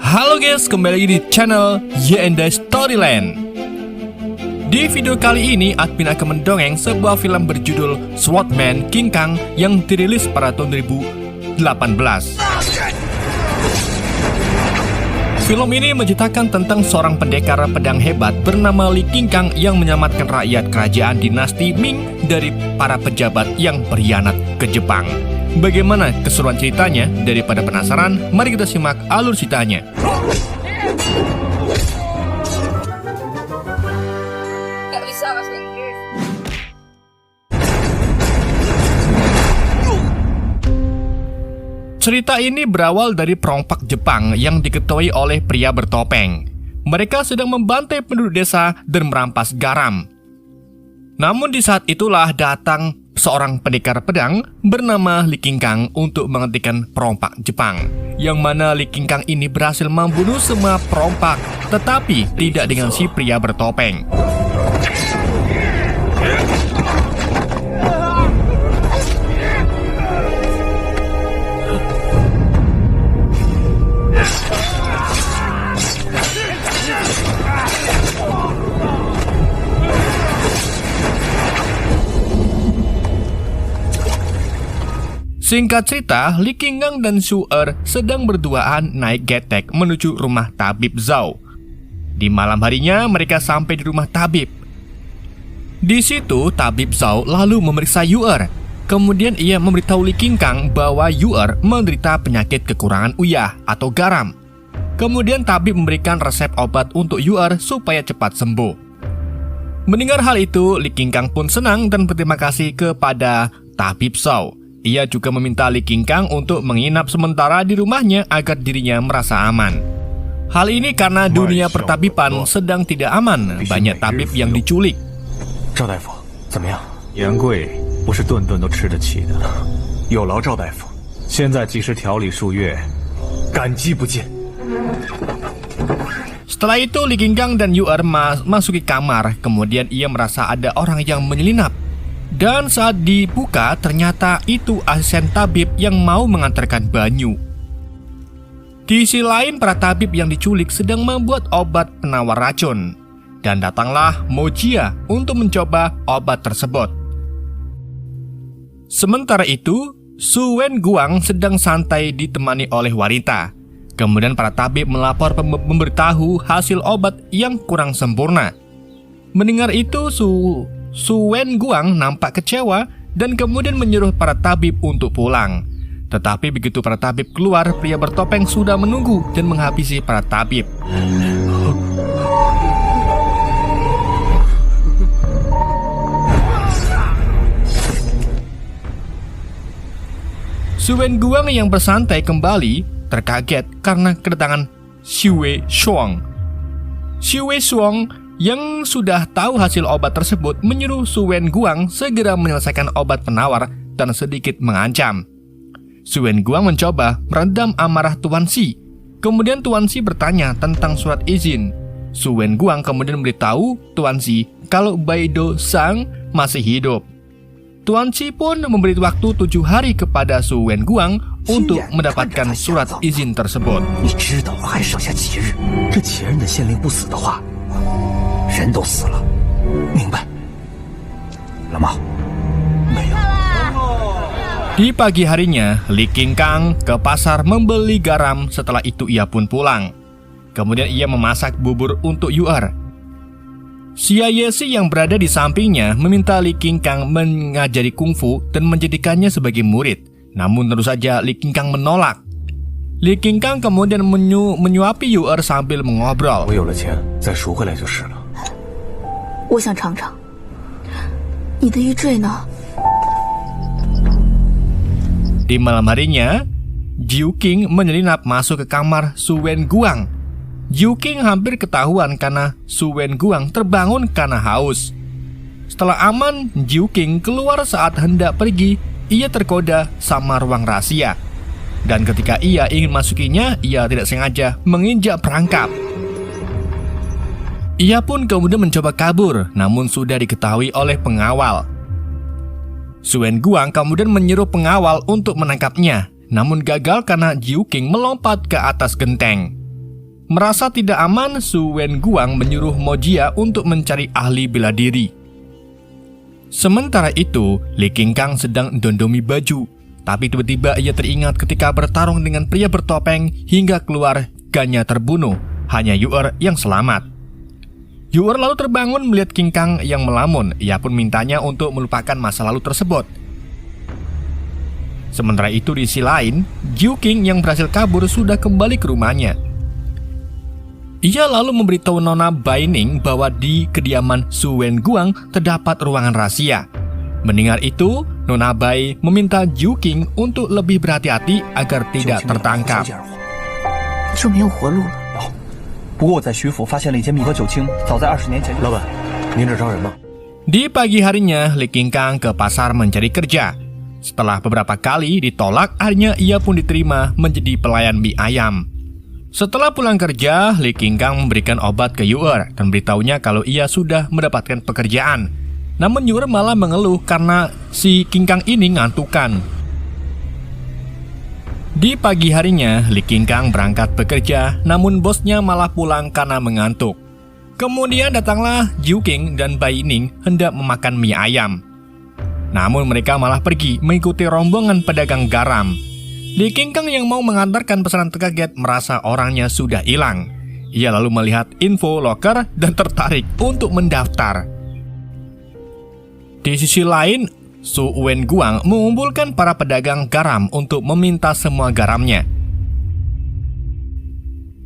Halo guys, kembali lagi di channel YND Storyland. Di video kali ini, admin akan mendongeng sebuah film berjudul Swordman King Kong yang dirilis pada tahun 2018. Film ini menceritakan tentang seorang pendekar pedang hebat bernama Li King Kong yang menyelamatkan rakyat kerajaan dinasti Ming dari para pejabat yang berkhianat ke Jepang. Bagaimana keseruan ceritanya? Daripada penasaran, mari kita simak alur ceritanya. Gak bisa bahasa Inggris. Cerita ini berawal dari perompak Jepang yang diketuai oleh pria bertopeng. Mereka sedang membantai penduduk desa dan merampas garam. Namun di saat itulah datang seorang pendekar pedang bernama Li King Kong untuk menghentikan perompak Jepang. Yang mana Li King Kong ini berhasil membunuh semua perompak, tetapi tidak dengan si pria bertopeng. Singkat cerita, Li King Kong dan Su Er sedang berduaan naik getek menuju rumah tabib Zhao. Di malam harinya mereka sampai di rumah tabib. Di situ tabib Zhao lalu memeriksa Yu Er. Kemudian ia memberitahu Li King Kong bahwa Yu Er menderita penyakit kekurangan uyah atau garam. Kemudian tabib memberikan resep obat untuk Yu Er supaya cepat sembuh. Mendengar hal itu, Li King Kong pun senang dan berterima kasih kepada tabib Zhao. Ia juga meminta Li King Kong untuk menginap sementara di rumahnya agar dirinya merasa aman. Hal ini karena dunia pertabiban sedang tidak aman, banyak tabib yang diculik. 赵大夫，怎么样？杨贵不是顿顿都吃得起的。有劳赵大夫，现在及时调理数月，感激不尽。 Setelah itu Li King Kong dan Yu Er masuki kamar. Kemudian ia merasa ada orang yang menyelinap. Dan saat dibuka, ternyata itu asisten tabib yang mau mengantarkan banyu. Di sisi lain, para tabib yang diculik sedang membuat obat penawar racun. Dan datanglah Mo Jia untuk mencoba obat tersebut. Sementara itu, Su Wen Guang sedang santai ditemani oleh wanita. Kemudian para tabib melapor memberitahu hasil obat yang kurang sempurna. Mendengar itu, Su Wen Guang nampak kecewa dan kemudian menyuruh para tabib untuk pulang. Tetapi begitu para tabib keluar, pria bertopeng sudah menunggu dan menghabisi para tabib. Su Wen Guang yang bersantai kembali terkaget karena kedatangan Xue Shuang. Xue Shuang yang sudah tahu hasil obat tersebut menyuruh Su Wen Guang segera menyelesaikan obat penawar dan sedikit mengancam. Su Wen Guang mencoba meredam amarah Tuan Xi. Kemudian Tuan Xi bertanya tentang surat izin. Su Wen Guang kemudian memberitahu Tuan Xi kalau Baido Sang masih hidup. Tuan Xi pun memberi waktu 7 hari kepada Su Wen Guang untuk mendapatkan surat izin tersebut. 你知道还剩下几日？这前任的县令不死的话，人都死了，明白了吗？没有。 Di pagi harinya, Li King Kong ke pasar membeli garam. Setelah itu ia pun pulang. Kemudian ia memasak bubur untuk Yu Er. Xia Yesi yang berada di sampingnya meminta Li King Kong mengajari kungfu dan menjadikannya sebagai murid. Namun tentu saja Li King Kong menolak. Li King Kong kemudian menyuapi Yu Er sambil mengobrol. 我有了钱再赎回来就是了。 我想尝尝你的玉坠呢？ Di malam harinya, Jiu King menyelinap masuk ke kamar Su Wen Guang. Jiu King hampir ketahuan karena Su Wen Guang terbangun karena haus. Setelah aman, Jiu King keluar saat hendak pergi. Ia tergoda sama ruang rahasia. Dan ketika ia ingin masukinya, ia tidak sengaja menginjak perangkap. Ia pun kemudian mencoba kabur, namun sudah diketahui oleh pengawal. Su Wen Guang kemudian menyuruh pengawal untuk menangkapnya, namun gagal karena Jiu King melompat ke atas genteng. Merasa tidak aman, Su Wenguang menyuruh Mo Jia untuk mencari ahli bela diri. Sementara itu, Li Qinggang sedang dondomi baju. Tapi tiba-tiba ia teringat ketika bertarung dengan pria bertopeng hingga keluar Ganya terbunuh. Hanya Yu-er yang selamat. Yu-er lalu terbangun melihat Qinggang yang melamun. Ia pun mintanya untuk melupakan masa lalu tersebut. Sementara itu di sisi lain, Jiu Qing yang berhasil kabur sudah kembali ke rumahnya. Ia lalu memberitahu Nona Baining bahwa di kediaman Su Wenguang terdapat ruangan rahasia. Mendengar itu, Nona Bai meminta Jiu Qing untuk lebih berhati-hati agar tidak tertangkap. 就没有活路了。不过我在徐府发现了一间米和酒清，早在20年前。老板，您这招人吗？ Di pagi harinya, Li Qinggang ke pasar mencari kerja. Setelah beberapa kali ditolak, akhirnya ia pun diterima menjadi pelayan mie ayam. Setelah pulang kerja, Li Qinggang memberikan obat ke Yu-er dan beritahunya kalau ia sudah mendapatkan pekerjaan. Namun Yu-er malah mengeluh karena si Qinggang ini ngantukan. Di pagi harinya, Li Qinggang berangkat bekerja, namun bosnya malah pulang karena mengantuk. Kemudian datanglah Jiu Qing dan Bai Ning hendak memakan mie ayam. Namun mereka malah pergi mengikuti rombongan pedagang garam. Li Qinggang yang mau mengantarkan pesanan terkaget merasa orangnya sudah hilang. Ia lalu melihat info loker dan tertarik untuk mendaftar. Di sisi lain, Su Wenguang mengumpulkan para pedagang garam untuk meminta semua garamnya.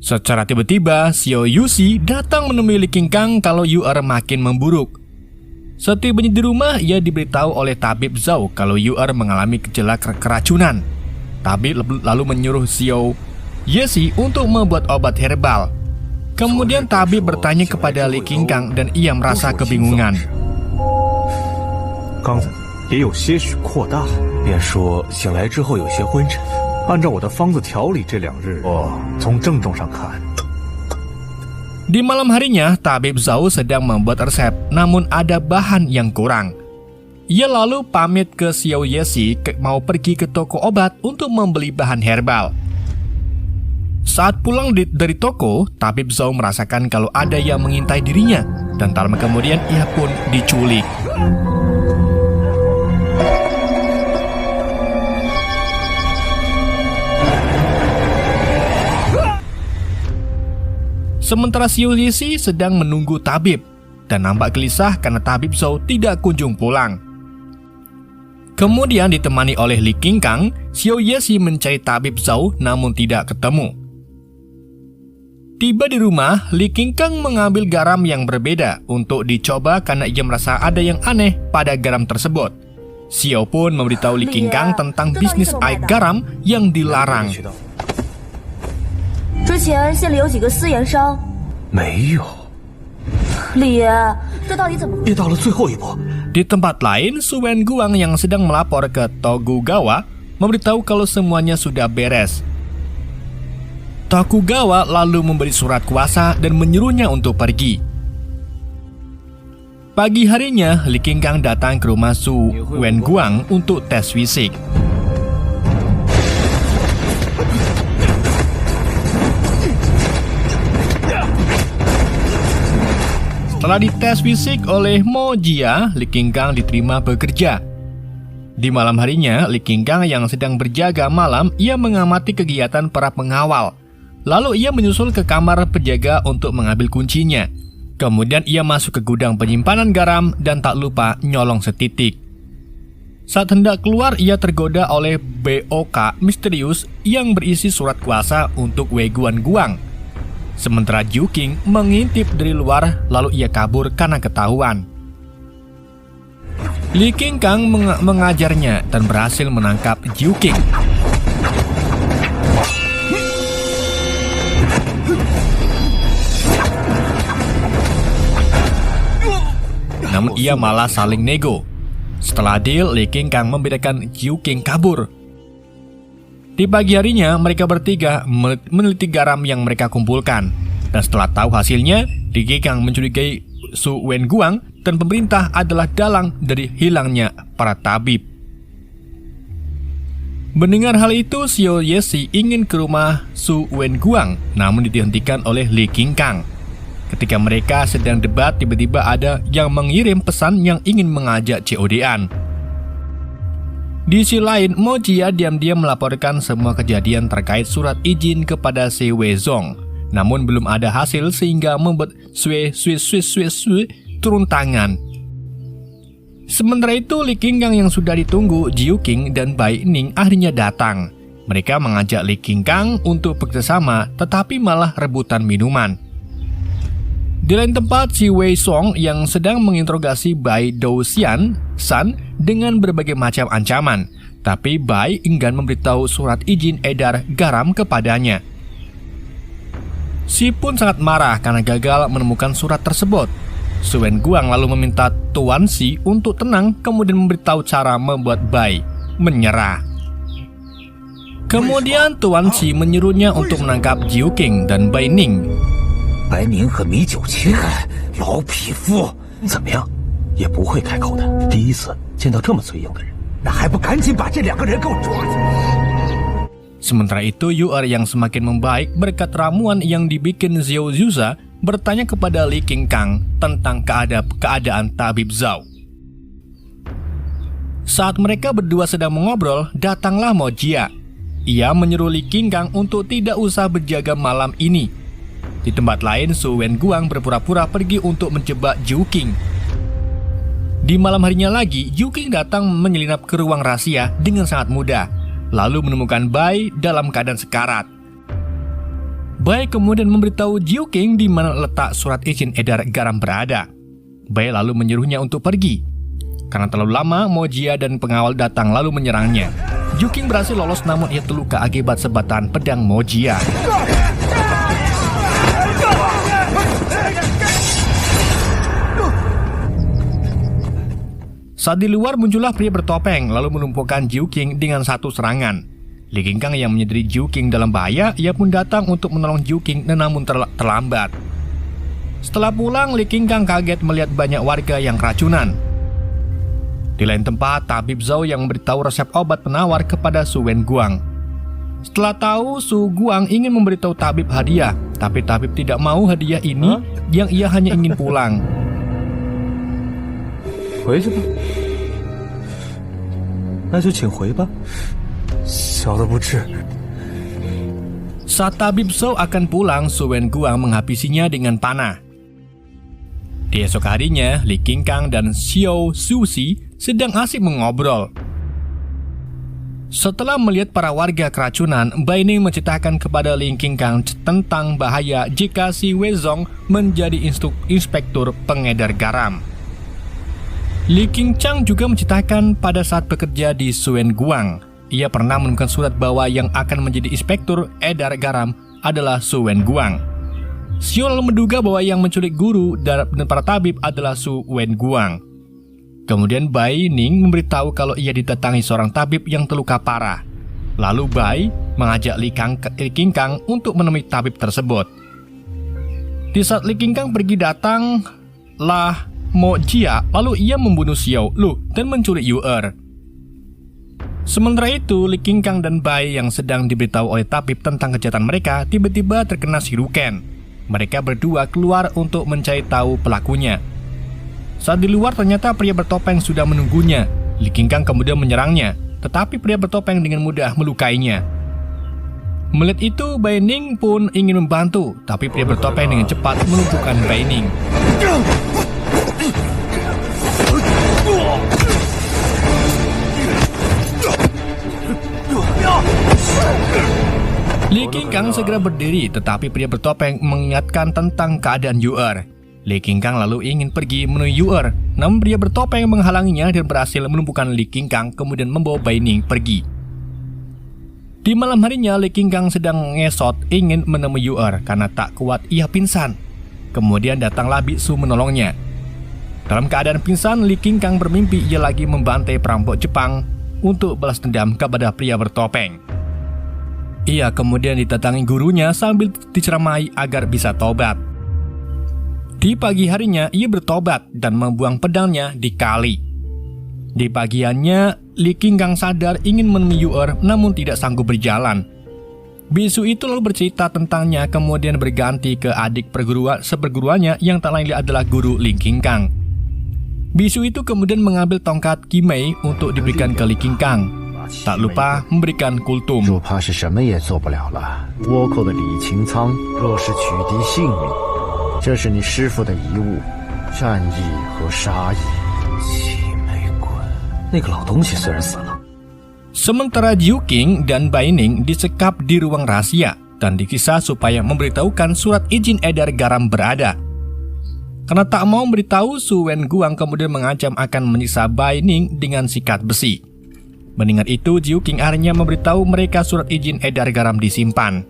Secara tiba-tiba, Xiao Yuxi datang menemui Li Qinggang kalau Yu-er makin memburuk. Setibanya di rumah, ia diberitahu oleh tabib Zhao kalau Yu-er mengalami gejala keracunan. Tabib lalu menyuruh Xiao Yuxi untuk membuat obat herbal. Kemudian tabib bertanya kepada Li Qinggang dan ia merasa kebingungan. 刚才也有些许扩大，便说醒来之后有些昏沉。按照我的方子调理，这2日，从症状上看， Di malam harinya, tabib Zhao sedang membuat resep, namun ada bahan yang kurang. Ia lalu pamit ke Xiao Yuxi mau pergi ke toko obat untuk membeli bahan herbal. Saat pulang dari toko, tabib Zhao merasakan kalau ada yang mengintai dirinya, dan tak lama kemudian ia pun diculik. Sementara Xiao Yuxi sedang menunggu tabib dan nampak gelisah karena tabib Zhao tidak kunjung pulang. Kemudian ditemani oleh Li Qinggang, Xiao Yuxi mencari tabib Zhao namun tidak ketemu. Tiba di rumah, Li Qinggang mengambil garam yang berbeda untuk dicoba karena ia merasa ada yang aneh pada garam tersebut. Xiao pun memberitahu Li Qinggang tentang bisnis air garam yang dilarang. 之前县里有几个私盐商，没有。李爷，这到底怎么回事？也到了最后一步， Di tempat lain, Su Wenguang yang sedang melapor ke Tokugawa memberitahu kalau semuanya sudah beres. Tokugawa lalu memberi surat kuasa dan menyuruhnya untuk pergi. Pagi harinya, Li Qinggang datang ke rumah Su Wenguang untuk tes fisik. Setelah dites fisik oleh Mo Jia, Li Qinggang diterima bekerja. Di malam harinya, Li Qinggang yang sedang berjaga malam, ia mengamati kegiatan para pengawal. Lalu ia menyusul ke kamar penjaga untuk mengambil kuncinya. Kemudian ia masuk ke gudang penyimpanan garam dan tak lupa nyolong setitik. Saat hendak keluar, ia tergoda oleh BOK misterius yang berisi surat kuasa untuk Wei Guan. Sementara Jiu Qing mengintip dari luar, lalu ia kabur karena ketahuan. Li Qinggang mengajarnya dan berhasil menangkap Jiu Qing. Namun ia malah saling nego. Setelah deal, Li Qinggang membiarkan Jiu Qing kabur. Di pagi harinya, mereka bertiga meneliti garam yang mereka kumpulkan. Dan setelah tahu hasilnya, Li Qinggang mencurigai Su Wenguang dan pemerintah adalah dalang dari hilangnya para tabib. Mendengar hal itu, Xiao Yesi ingin ke rumah Su Wenguang, namun dihentikan oleh Li Qingkang. Ketika mereka sedang debat, tiba-tiba ada yang mengirim pesan yang ingin mengajak COD-an. Di sisi lain, Mo Jia diam-diam melaporkan semua kejadian terkait surat izin kepada Si Weizong. Namun belum ada hasil sehingga membuat Sui turun tangan. Sementara itu, Li Qingkang yang sudah ditunggu Jiu Qing dan Bai Ning akhirnya datang. Mereka mengajak Li Qingkang untuk bekerjasama, tetapi malah rebutan minuman. Di lain tempat, Si Weizong yang sedang menginterogasi Bai Douxian San dengan berbagai macam ancaman, tapi Bai enggan memberitahu surat izin edar garam kepadanya. Si pun sangat marah karena gagal menemukan surat tersebut. Su Wenguang lalu meminta Tuan Si untuk tenang, kemudian memberitahu cara membuat Bai menyerah. Kemudian Tuan Si menyuruhnya untuk menangkap Jiu Qing dan Bai Ning. 白宁和米九卿，老匹夫，怎么样，也不会开口的。第一次见到这么嘴硬的人，那还不赶紧把这两个人给我抓起来！ Sementara itu, Yu'er yang semakin membaik berkat ramuan yang dibikin Xiao Zuza bertanya kepada Li Qingkang tentang keadaan Tabib Zhao. Saat mereka berdua sedang mengobrol, datanglah Mo Jia. Ia menyuruh Li Qingkang untuk tidak usah berjaga malam ini. Di tempat lain, Su Wenguang berpura-pura pergi untuk menjebak Jiu Qing. Di malam harinya lagi, Jiu Qing datang menyelinap ke ruang rahasia dengan sangat mudah, lalu menemukan Bai dalam keadaan sekarat. Bai kemudian memberitahu Jiu Qing di mana letak surat izin edar garam berada. Bai lalu menyuruhnya untuk pergi. Karena terlalu lama, Mo Jia dan pengawal datang lalu menyerangnya. Jiu Qing berhasil lolos, namun ia terluka akibat sebatan pedang Mo Jia. Saat di luar muncullah pria bertopeng lalu melumpuhkan Jiu Qing dengan satu serangan. Li Qingkang yang menyadari Jiu Qing dalam bahaya, ia pun datang untuk menolong Jiu Qing, namun terlambat. Setelah pulang, Li Qingkang kaget melihat banyak warga yang keracunan. Di lain tempat, Tabib Zhao yang memberitahu resep obat penawar kepada Su Wenguang. Setelah tahu, Su Guang ingin memberitahu Tabib hadiah, tapi Tabib tidak mau hadiah ini, yang ia hanya ingin pulang. 回去吧，那就请回吧。小的不智。 Saat Tabib Zhao akan pulang, Su Wenguang menghabisinya dengan panah. Di esok harinya, Li Qingkang dan Xiao Susi sedang asik mengobrol. Setelah melihat para warga keracunan, Bai Ning menceritakan kepada Li Qingkang tentang bahaya jika Si Weizong menjadi inspektur pengedar garam. Li Qingkang juga menceritakan pada saat bekerja di Su Wenguang, ia pernah menemukan surat bahwa yang akan menjadi inspektur edar garam adalah Su Wenguang. Xiao lalu menduga bahwa yang menculik guru dan para tabib adalah Su Wenguang. Kemudian Bai Ning memberitahu kalau ia didatangi seorang tabib yang terluka parah. Lalu Bai mengajak Li Qingkang untuk menemui tabib tersebut. Di saat Li Qingkang pergi, datanglah Mo Jia, lalu ia membunuh Xiao Lu dan menculik Yu'er. Sementara itu, Li Qingkang dan Bai yang sedang diberitahu oleh tabib tentang kejahatan mereka tiba-tiba terkena Shuriken. Mereka berdua keluar untuk mencari tahu pelakunya. Saat di luar, ternyata pria bertopeng sudah menunggunya. Li Qingkang kemudian menyerangnya, tetapi pria bertopeng dengan mudah melukainya. Melihat itu, Bai Ning pun ingin membantu, tapi pria bertopeng dengan cepat melumpuhkan Bai Ning. Li Qingkang segera berdiri, tetapi pria bertopeng mengingatkan tentang keadaan Yu'er. Li Qingkang lalu ingin pergi menuju Yu'er, namun pria bertopeng menghalanginya dan berhasil melumpuhkan Li Qingkang, kemudian membawa Bai Ning pergi. Di malam harinya, Li Qingkang sedang ngesot ingin menemui Yu'er karena tak kuat ia pingsan. Kemudian datanglah biksu menolongnya. Dalam keadaan pingsan, Li Qingkang bermimpi ia lagi membantai perampok Jepang untuk balas dendam kepada pria bertopeng. Ia kemudian didatangi gurunya sambil diceramai agar bisa tobat. Di pagi harinya, ia bertobat dan membuang pedangnya di kali. Di pagiannya, Li Qinggang sadar ingin menemui Yu-er namun tidak sanggup berjalan. Bisu itu lalu bercerita tentangnya kemudian berganti ke adik seperguruannya yang tak lain adalah guru Li Qinggang. Bisu itu kemudian mengambil tongkat Qimei untuk diberikan ke Li Qinggang. Tak lupa memberikan kultum. 若怕是什么也做不了了。倭寇的李擎苍若是取缔性命，这是你师父的遗物，战意和杀意。七枚棍，那个老东西虽然死了， Sementara Jiu Qing dan Bai Ning disekap di ruang rahasia dan dikisah supaya memberitahukan surat izin edar garam berada. Karena tak mau memberitahu, Su Wen Guang kemudian mengancam akan menyiksa Bai Ning dengan sikat besi. Mendengar itu, Jiu Qing akhirnya memberitahu mereka surat izin edar garam disimpan.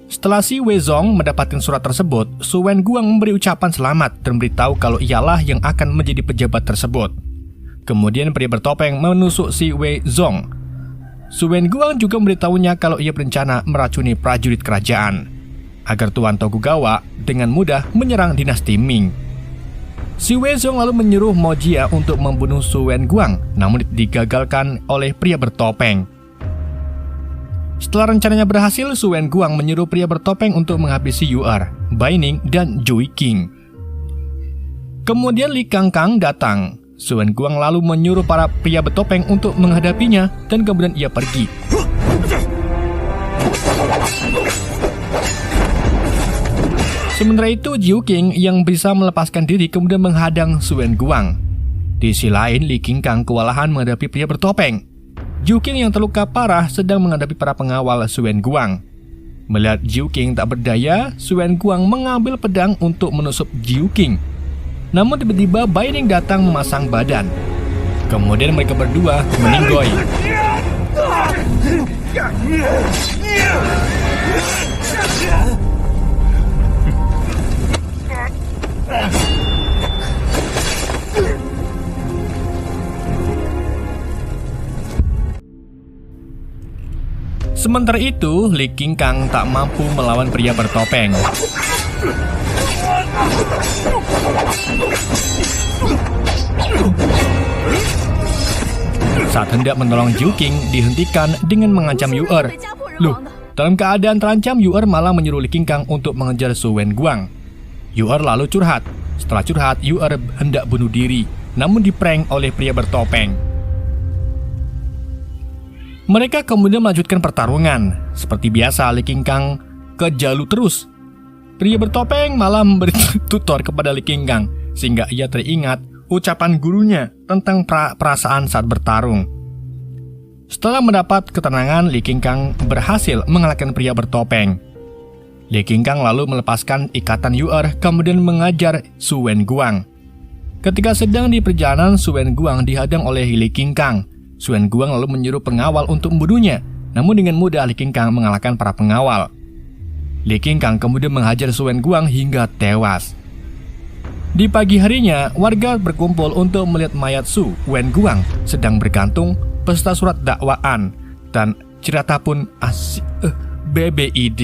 Setelah si Wei Zong mendapatkan surat tersebut, Su Wen Guang memberi ucapan selamat dan beritahu kalau ialah yang akan menjadi pejabat tersebut. Kemudian pria bertopeng menusuk si Wei Zong. Su Wen Guang juga memberitahunya kalau ia berencana meracuni prajurit kerajaan agar Tuan Tokugawa dengan mudah menyerang dinasti Ming. Si Wei Zong lalu menyuruh Mo Jia untuk membunuh Su Wen Guang, namun digagalkan oleh pria bertopeng. Setelah rencananya berhasil, Su Wen Guang menyuruh pria bertopeng untuk menghabisi Yu-er, Bai Ning, dan Jui Qing. Kemudian Li Kangkang datang. Su Wen Guang lalu menyuruh para pria bertopeng untuk menghadapinya dan kemudian ia pergi. Sementara itu, Jiu Qing yang bisa melepaskan diri kemudian menghadang Su Wen Guang. Di sisi lain, Li Qinggang kewalahan menghadapi pria bertopeng. Jiu Qing yang terluka parah sedang menghadapi para pengawal Su Wen Guang. Melihat Jiu Qing tak berdaya, Su Wen Guang mengambil pedang untuk menusuk Jiu Qing. Namun tiba-tiba Bai Ning datang memasang badan. Kemudian mereka berdua meninggoy. Sementara itu, Li Qinggang tak mampu melawan pria bertopeng. Saat hendak menolong Jiu Qing, dihentikan dengan mengancam Yu-er. Loh, dalam keadaan terancam, Yu-er malah menyuruh Li Qinggang untuk mengejar Su Wen Guang. Yu-er lalu curhat. Setelah curhat, Yu-er hendak bunuh diri, namun diprank oleh pria bertopeng. Mereka kemudian melanjutkan pertarungan. Seperti biasa, Li Qinggang kejalu terus. Pria bertopeng malah memberi tutor kepada Li Qinggang, sehingga ia teringat ucapan gurunya tentang perasaan saat bertarung. Setelah mendapat ketenangan, Li Qinggang berhasil mengalahkan pria bertopeng. Li Qinggang lalu melepaskan ikatan Yu-er, kemudian mengajar Su Wen Guang. Ketika sedang di perjalanan, Su Wen Guang dihadang oleh Li Qinggang. Su Wen Guang lalu menyuruh pengawal untuk membunuhnya, namun dengan mudah Li Qinggang mengalahkan para pengawal. Li Qinggang kemudian menghajar Su Wen Guang hingga tewas. Di pagi harinya, warga berkumpul untuk melihat mayat Su Wen Guang sedang bergantung beserta surat dakwaan dan cerita pun BBID.